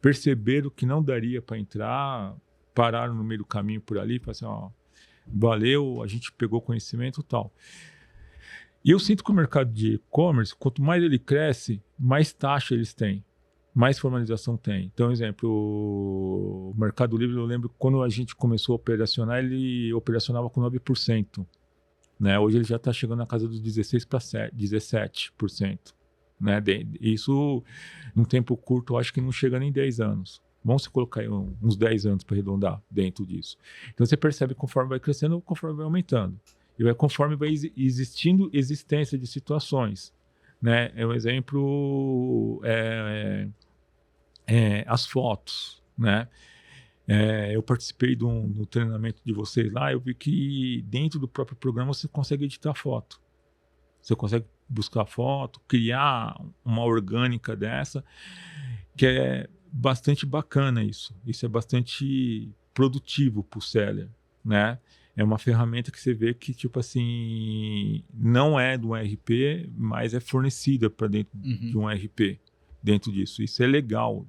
perceberam que não daria para entrar, pararam no meio do caminho por ali, falaram assim, ó, valeu, a gente pegou conhecimento e tal. E eu sinto que o mercado de e-commerce, quanto mais ele cresce, mais taxa eles têm, mais formalização tem. Então, exemplo, o Mercado Livre, eu lembro que quando a gente começou a operacionar, ele operacionava com 9%. Né? Hoje ele já está chegando na casa dos 16% para 17%. Né? Isso, num tempo curto, eu acho que não chega nem 10 anos. Vamos se colocar aí uns 10 anos para arredondar dentro disso. Então você percebe que conforme vai crescendo, conforme vai aumentando. E conforme vai existindo existência de situações. Né? Um exemplo as fotos. Né? Eu participei do treinamento de vocês lá, eu vi que dentro do próprio programa você consegue editar foto. Você consegue buscar foto, criar uma orgânica dessa, que é bastante bacana isso. Isso é bastante produtivo para o seller, né? É uma ferramenta que você vê que, tipo assim, não é do ERP, mas é fornecida para dentro de um ERP, dentro disso. Isso é legal,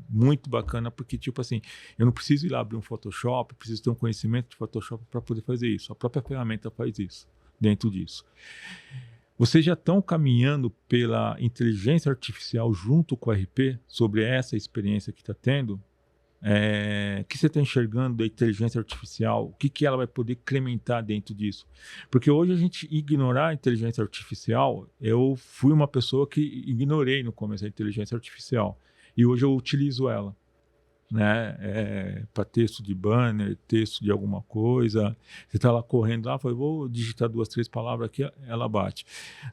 muito bacana, porque, tipo assim, eu não preciso ir lá abrir um Photoshop, preciso ter um conhecimento de Photoshop para poder fazer isso. A própria ferramenta faz isso, dentro disso. Vocês já estão caminhando pela inteligência artificial junto com o RP sobre essa experiência que está tendo? O que você está enxergando da inteligência artificial? O que ela vai poder incrementar dentro disso? Porque hoje a gente ignorar a inteligência artificial, eu fui uma pessoa que ignorei no começo a inteligência artificial. E hoje eu utilizo ela. Né? Para texto de banner, texto de alguma coisa. Você está lá correndo lá, vou digitar 2, 3 palavras aqui, ela bate.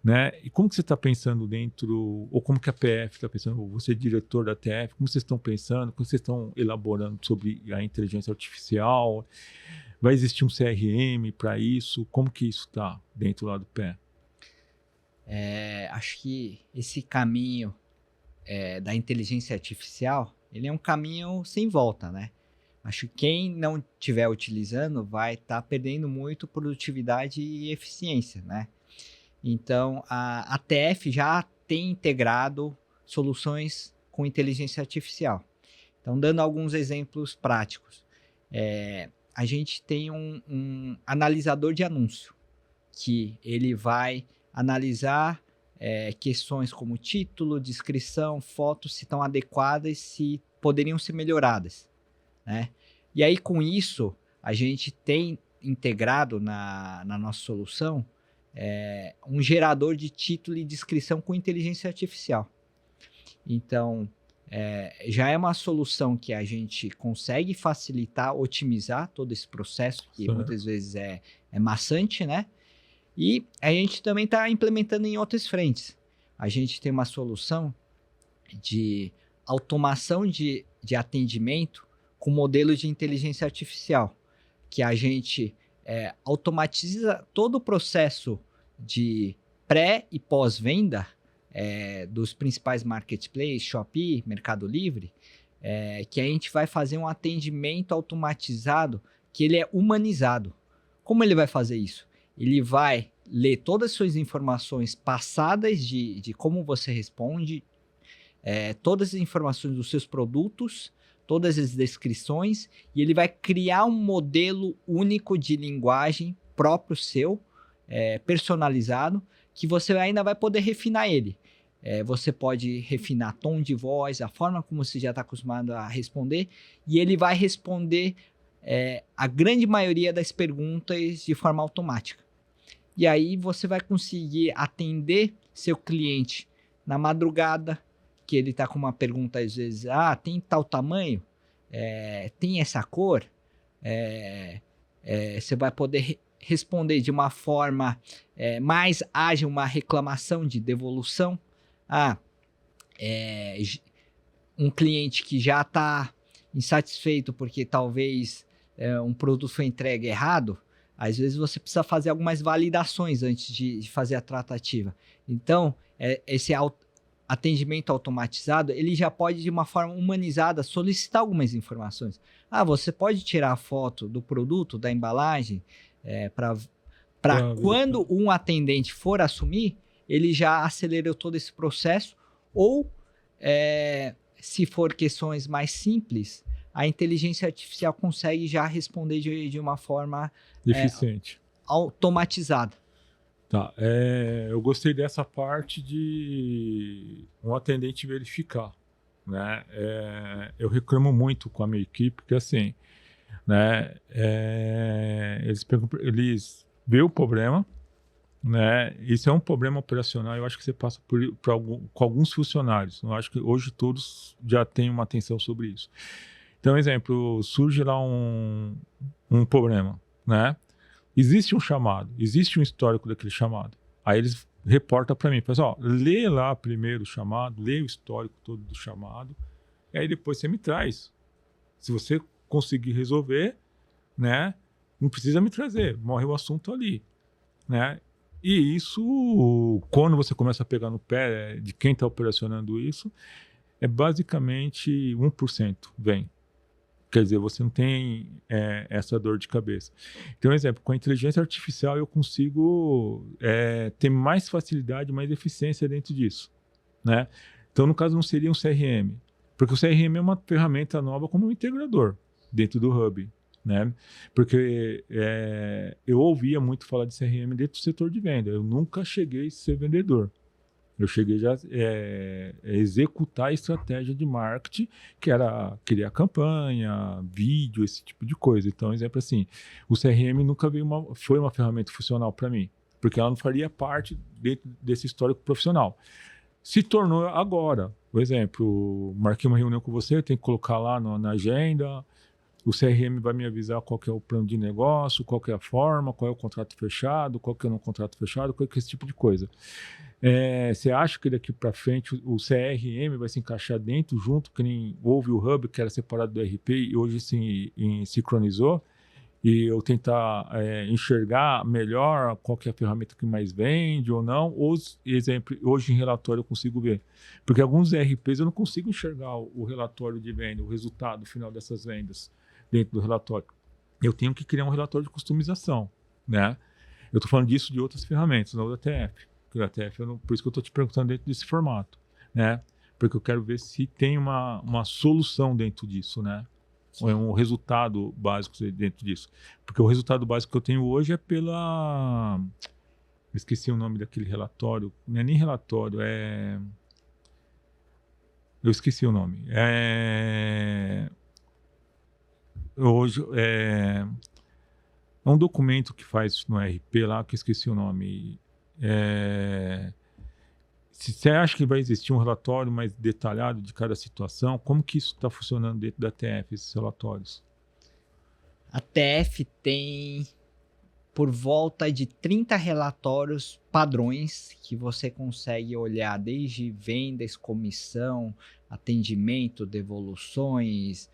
Né? E como que você está pensando dentro, ou como que a PF está pensando, você é diretor da TF, como vocês estão pensando, como vocês estão elaborando sobre a inteligência artificial? Vai existir um CRM para isso? Como que isso está dentro lá do pé? Acho que esse caminho da inteligência artificial, ele é um caminho sem volta, né? Acho que quem não estiver utilizando vai estar perdendo muito produtividade e eficiência, né? Então, a TF já tem integrado soluções com inteligência artificial. Então, dando alguns exemplos práticos. A gente tem um analisador de anúncio, que ele vai analisar questões como título, descrição, fotos, se estão adequadas, se poderiam ser melhoradas, né? E aí, com isso, a gente tem integrado na nossa solução um gerador de título e descrição com inteligência artificial. Então, já é uma solução que a gente consegue facilitar, otimizar todo esse processo, que muitas vezes é maçante, né? E a gente também está implementando em outras frentes. A gente tem uma solução de automação de atendimento com modelo de inteligência artificial, que a gente automatiza todo o processo de pré e pós-venda dos principais marketplaces, Shopee, Mercado Livre, que a gente vai fazer um atendimento automatizado que ele é humanizado. Como ele vai fazer isso? Ele vai ler todas as suas informações passadas de como você responde, todas as informações dos seus produtos, todas as descrições, e ele vai criar um modelo único de linguagem próprio seu, personalizado, que você ainda vai poder refinar ele. Você pode refinar tom de voz, a forma como você já está acostumado a responder, e ele vai responder a grande maioria das perguntas de forma automática. E aí você vai conseguir atender seu cliente na madrugada, que ele está com uma pergunta às vezes, tem tal tamanho? Tem essa cor? Você vai poder responder de uma forma mais ágil, uma reclamação de devolução. Um cliente que já está insatisfeito porque talvez um produto foi entregue errado, às vezes você precisa fazer algumas validações antes de fazer a tratativa. Então, esse atendimento automatizado, ele já pode, de uma forma humanizada, solicitar algumas informações. Você pode tirar a foto do produto, da embalagem, para quando um atendente for assumir, ele já acelerou todo esse processo, ou, se for questões mais simples, a inteligência artificial consegue já responder de uma forma eficiente, automatizada. Tá, eu gostei dessa parte de um atendente verificar, né? Eu reclamo muito com a minha equipe, porque assim, né? Eles veem o problema, né? Isso é um problema operacional. Eu acho que você passa com alguns funcionários. Eu acho que hoje todos já têm uma atenção sobre isso. Então, exemplo, surge lá um problema, né? Existe um chamado, existe um histórico daquele chamado. Aí eles reportam para mim, fala assim, lê lá primeiro o chamado, lê o histórico todo do chamado, e aí depois você me traz. Se você conseguir resolver, né, não precisa me trazer, morre o assunto ali, né? E isso, quando você começa a pegar no pé de quem está operacionando isso, é basicamente 1% vem. Quer dizer, você não tem essa dor de cabeça. Então, exemplo, com a inteligência artificial eu consigo ter mais facilidade, mais eficiência dentro disso, né? Então, no caso, não seria um CRM, porque o CRM é uma ferramenta nova como um integrador dentro do Hub, né? Porque eu ouvia muito falar de CRM dentro do setor de venda. Eu nunca cheguei a ser vendedor. Eu cheguei já a executar a estratégia de marketing, que era criar campanha, vídeo, esse tipo de coisa. Então, exemplo assim, o CRM nunca foi uma ferramenta funcional para mim, porque ela não faria parte desse histórico profissional. Se tornou agora. Por exemplo, marquei uma reunião com você, tem que colocar lá na agenda, o CRM vai me avisar qual que é o plano de negócio, qual que é a forma, qual é o contrato fechado, qual que é o não contrato fechado, qual que é esse tipo de coisa. Você acha que daqui para frente o CRM vai se encaixar dentro, junto, que nem houve o Hub, que era separado do RP, e hoje se sincronizou, e eu tentar enxergar melhor qual que é a ferramenta que mais vende ou não, ou, exemplo, hoje em relatório eu consigo ver. Porque alguns ERPs eu não consigo enxergar o relatório de venda, o resultado final dessas vendas dentro do relatório. Eu tenho que criar um relatório de customização, né? Eu estou falando disso de outras ferramentas, não da TF. Por isso que eu estou te perguntando dentro desse formato, né? Porque eu quero ver se tem uma solução dentro disso, né? Ou é um resultado básico dentro disso. Porque o resultado básico que eu tenho hoje é pela... Eu esqueci o nome daquele relatório. Não é nem relatório, eu esqueci o nome. Hoje é um documento que faz no RP lá, que eu esqueci o nome. Se você acha que vai existir um relatório mais detalhado de cada situação, como que isso está funcionando dentro da TF, esses relatórios? A TF tem por volta de 30 relatórios padrões que você consegue olhar desde vendas, comissão, atendimento, devoluções,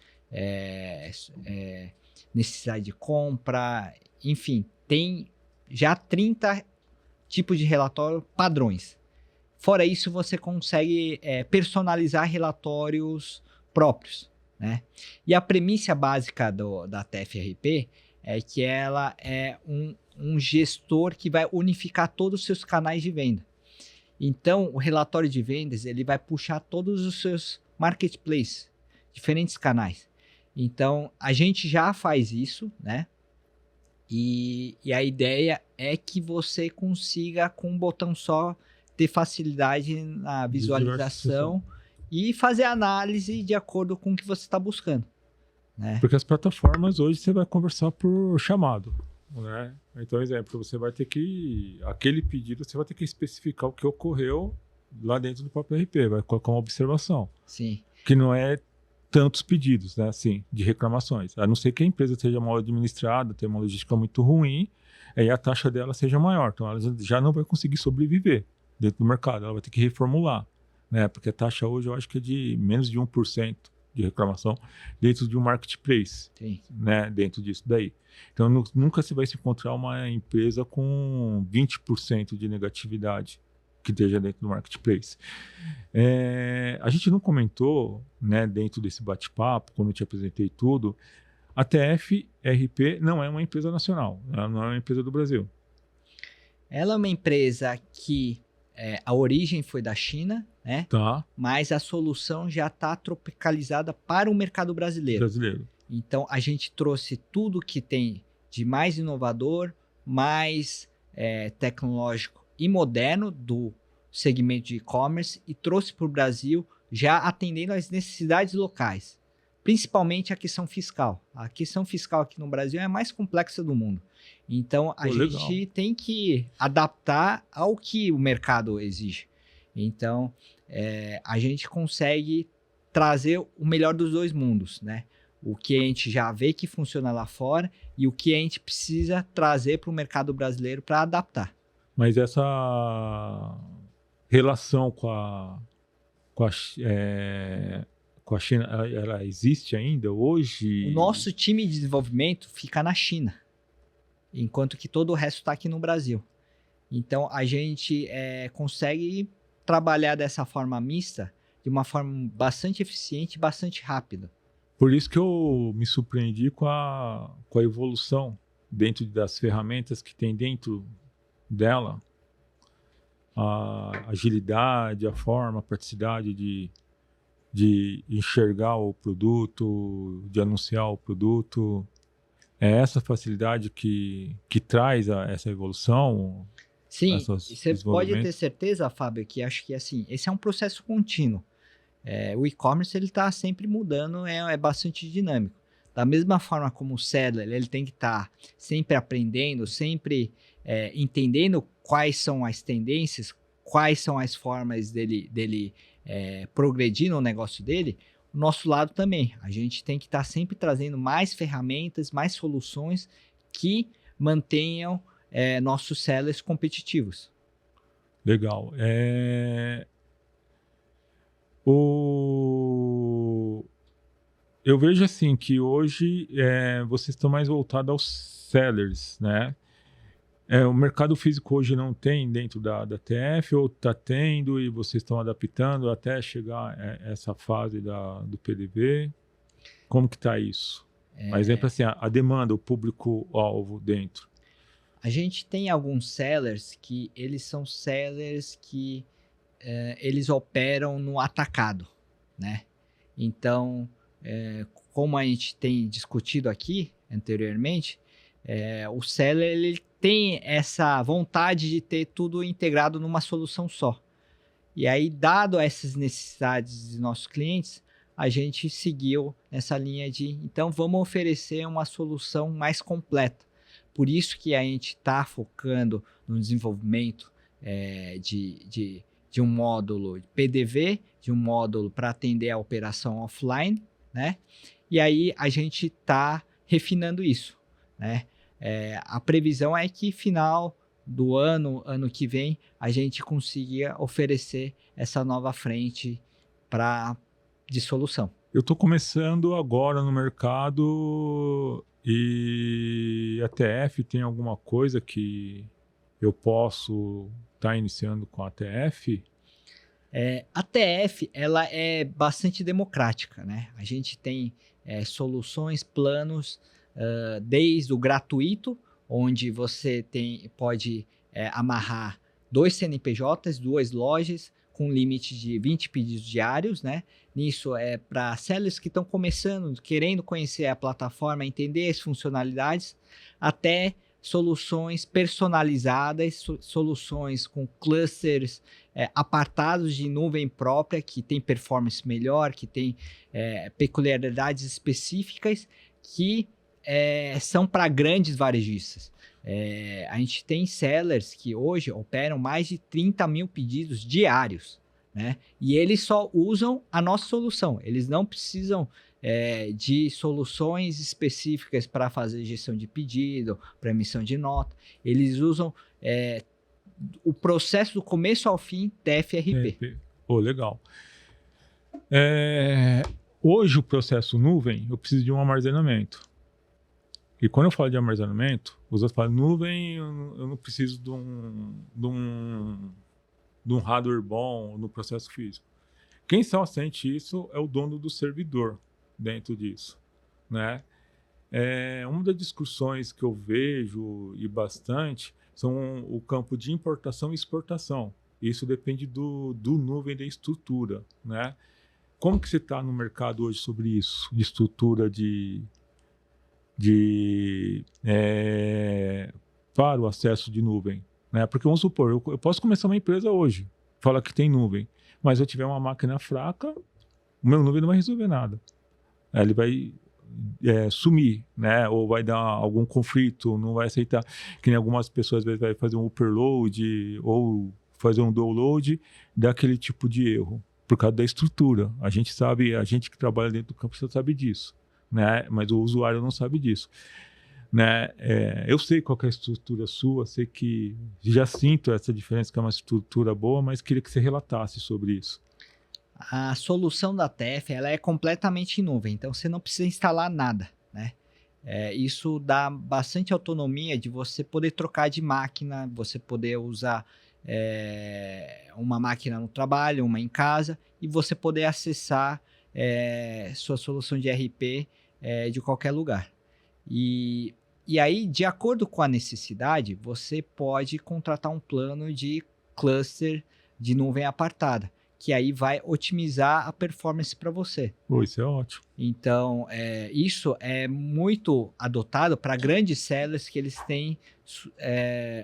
necessidade de compra, enfim, tem já 30 tipos de relatório padrões. Fora isso, você consegue personalizar relatórios próprios, né? E a premissa básica da TFRP é que ela é um gestor que vai unificar todos os seus canais de venda. Então, o relatório de vendas ele vai puxar todos os seus marketplaces, diferentes canais. Então, a gente já faz isso, né? E a ideia é que você consiga, com um botão só, ter facilidade na visualização e fazer análise de acordo com o que você está buscando, né? Porque as plataformas hoje você vai conversar por chamado, né? Então, exemplo, você vai ter que... Aquele pedido você vai ter que especificar o que ocorreu lá dentro do próprio RP, vai colocar uma observação. Sim. Que não é tantos pedidos, né, assim, de reclamações. A não ser que a empresa seja mal administrada, tenha uma logística muito ruim, aí a taxa dela seja maior. Então, ela já não vai conseguir sobreviver dentro do mercado. Ela vai ter que reformular, né? Porque a taxa hoje eu acho que é de menos de 1%, de reclamação dentro de um marketplace, Sim. né? Dentro disso daí. Então, nunca se vai se encontrar uma empresa com 20% de negatividade que esteja dentro do marketplace. A gente não comentou, né, dentro desse bate-papo, quando eu te apresentei tudo, a TF-RP não é uma empresa nacional, ela não é uma empresa do Brasil. Ela é uma empresa que a origem foi da China, né? Tá? Mas a solução já está tropicalizada para o mercado brasileiro. Então, a gente trouxe tudo que tem de mais inovador, mais tecnológico e moderno do segmento de e-commerce e trouxe para o Brasil já atendendo às necessidades locais, principalmente a questão fiscal. A questão fiscal aqui no Brasil é a mais complexa do mundo. Então, a gente tem que adaptar ao que o mercado exige. Então, a gente consegue trazer o melhor dos dois mundos, né? O que a gente já vê que funciona lá fora e o que a gente precisa trazer para o mercado brasileiro para adaptar. Mas essa relação com a China, ela existe ainda hoje? O nosso time de desenvolvimento fica na China, enquanto que todo o resto está aqui no Brasil. Então, a gente consegue trabalhar dessa forma mista de uma forma bastante eficiente e bastante rápida. Por isso que eu me surpreendi com a evolução dentro das ferramentas que tem dentro dela, a agilidade, a forma, a praticidade de enxergar o produto, de anunciar o produto. É essa facilidade que traz essa evolução? Sim, e você pode ter certeza, Fábio, que acho que assim, esse é um processo contínuo. O e-commerce está sempre mudando, é bastante dinâmico. Da mesma forma como o seller, ele tem que estar sempre aprendendo, sempre entendendo quais são as tendências, quais são as formas dele progredir no negócio dele. O nosso lado também, a gente tem que estar sempre trazendo mais ferramentas, mais soluções que mantenham nossos sellers competitivos. Legal. Eu vejo assim que hoje vocês estão mais voltados aos sellers, né? O mercado físico hoje não tem dentro da TF, ou está tendo e vocês estão adaptando até chegar a essa fase do PDV? Como que está isso? Por exemplo, assim, a demanda, o público-alvo dentro. A gente tem alguns sellers que eles são sellers que eles operam no atacado, né? Então, como a gente tem discutido aqui anteriormente, o seller ele tem essa vontade de ter tudo integrado numa solução só. E aí, dado essas necessidades de nossos clientes, a gente seguiu nessa linha de, então, vamos oferecer uma solução mais completa. Por isso que a gente está focando no desenvolvimento de um módulo PDV, de um módulo para atender a operação offline, né? E aí a gente está refinando isso, né? A previsão é que final do ano que vem, a gente consiga oferecer essa nova frente de solução. Eu estou começando agora no mercado e a TF tem alguma coisa que eu posso estar iniciando com a TF? A TF ela é bastante democrática, né? A gente tem soluções, planos, desde o gratuito, onde você pode amarrar 2 CNPJs, 2 lojas, com limite de 20 pedidos diários, né? Nisso para sellers que estão começando, querendo conhecer a plataforma, entender as funcionalidades, até soluções personalizadas, soluções com clusters apartados de nuvem própria, que tem performance melhor, que tem peculiaridades específicas, que são para grandes varejistas. A gente tem sellers que hoje operam mais de 30 mil pedidos diários, né? E eles só usam a nossa solução, eles não precisam de soluções específicas para fazer gestão de pedido, para emissão de nota. Eles usam o processo do começo ao fim TF-RP. Legal. Hoje, o processo nuvem, eu preciso de um armazenamento. E quando eu falo de armazenamento, os outros falam, nuvem, eu não preciso de um hardware bom no processo físico. Quem só sente isso é o dono do servidor dentro disso, né? Uma das discussões que eu vejo e bastante são o campo de importação e exportação. Isso depende do nuvem da estrutura, né? Como que você está no mercado hoje sobre isso? De estrutura para o acesso de nuvem, né? Porque vamos supor, eu posso começar uma empresa hoje, fala que tem nuvem, mas se eu tiver uma máquina fraca, o meu nuvem não vai resolver nada. Ele vai sumir, né? Ou vai dar algum conflito, não vai aceitar. Que nem algumas pessoas às vezes vai fazer um upload ou fazer um download, dá aquele tipo de erro, por causa da estrutura. A gente sabe, a gente que trabalha dentro do campus sabe disso, né? Mas o usuário não sabe disso, né? Eu sei qual que é a estrutura sua, sei que já sinto essa diferença, que é uma estrutura boa, mas queria que você relatasse sobre isso. A solução da TF ela é completamente em nuvem, então você não precisa instalar nada, né? Isso dá bastante autonomia de você poder trocar de máquina, você poder usar uma máquina no trabalho, uma em casa, e você poder acessar sua solução de RP de qualquer lugar. E aí, de acordo com a necessidade, você pode contratar um plano de cluster de nuvem apartada, que aí vai otimizar a performance para você. Isso é ótimo. Então, isso é muito adotado para grandes sellers que eles têm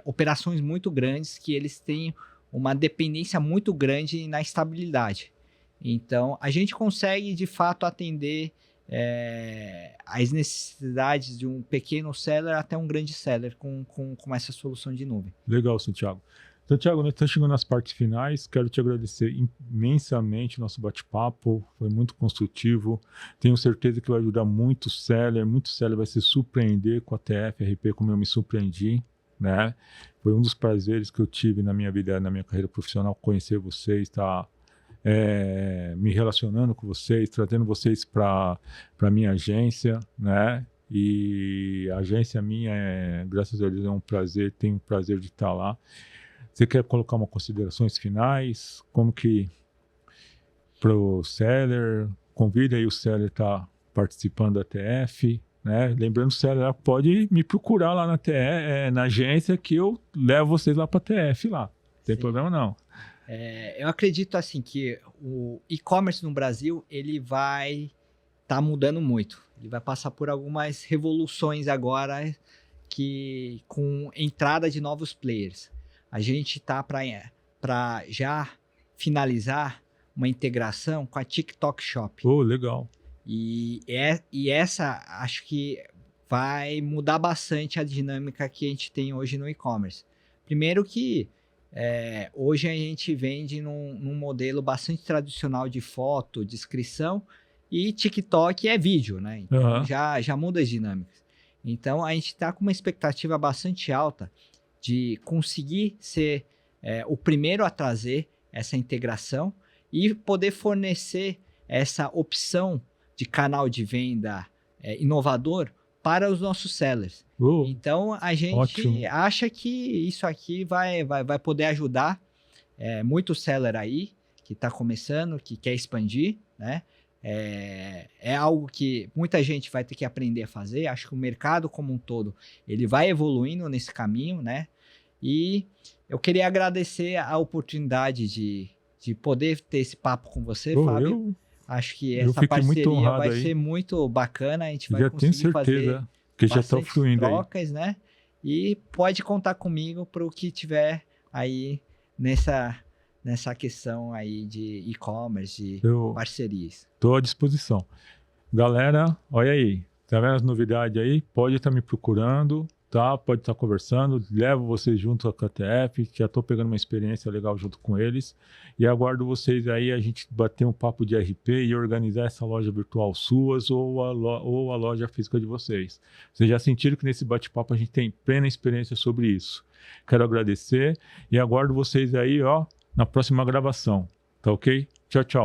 operações muito grandes, que eles têm uma dependência muito grande na estabilidade. Então, a gente consegue, de fato, atender as necessidades de um pequeno seller até um grande seller com essa solução de nuvem. Legal, Santiago. Então, Thiago, nós estamos chegando nas partes finais. Quero te agradecer imensamente o nosso bate-papo. Foi muito construtivo. Tenho certeza que vai ajudar muito seller. Muito seller vai se surpreender com a TF RP, como eu me surpreendi, né? Foi um dos prazeres que eu tive na minha vida, na minha carreira profissional, conhecer vocês, estar me relacionando com vocês, trazendo vocês para a minha agência, né? E a agência minha, graças a Deus, é um prazer. Tenho o prazer de estar lá. Você quer colocar umas considerações finais? Como que para o seller, convida aí o seller a estar participando da TF, né? Lembrando, o seller pode me procurar lá na agência que eu levo vocês lá para a TF lá. Não tem problema não. Eu acredito assim que o e-commerce no Brasil ele vai estar mudando muito. Ele vai passar por algumas revoluções agora com entrada de novos players. A gente está para já finalizar uma integração com a TikTok Shop. Oh, legal. E essa acho que vai mudar bastante a dinâmica que a gente tem hoje no e-commerce. Primeiro que hoje a gente vende num modelo bastante tradicional de foto, descrição, e TikTok é vídeo, né? Então já muda as dinâmicas. Então a gente está com uma expectativa bastante alta de conseguir ser o primeiro a trazer essa integração e poder fornecer essa opção de canal de venda inovador para os nossos sellers. Então, a gente acha que isso aqui vai poder ajudar muito seller aí, que está começando, que quer expandir, né? É algo que muita gente vai ter que aprender a fazer. Acho que o mercado como um todo, ele vai evoluindo nesse caminho, né? E eu queria agradecer a oportunidade de poder ter esse papo com você, Fábio. Acho que essa parceria vai ser muito bacana. A gente vai conseguir fazer que já está fluindo trocas, né? E pode contar comigo para o que tiver aí nessa questão aí de e-commerce, de parcerias. Estou à disposição. Galera, olha aí. Tá vendo as novidades aí? Pode estar me procurando. Tá, pode estar conversando, levo vocês junto à KTF, já estou pegando uma experiência legal junto com eles e aguardo vocês aí, a gente bater um papo de RP e organizar essa loja virtual suas ou a loja física de vocês. Vocês já sentiram que nesse bate-papo a gente tem plena experiência sobre isso. Quero agradecer e aguardo vocês aí, na próxima gravação, tá ok? Tchau, tchau.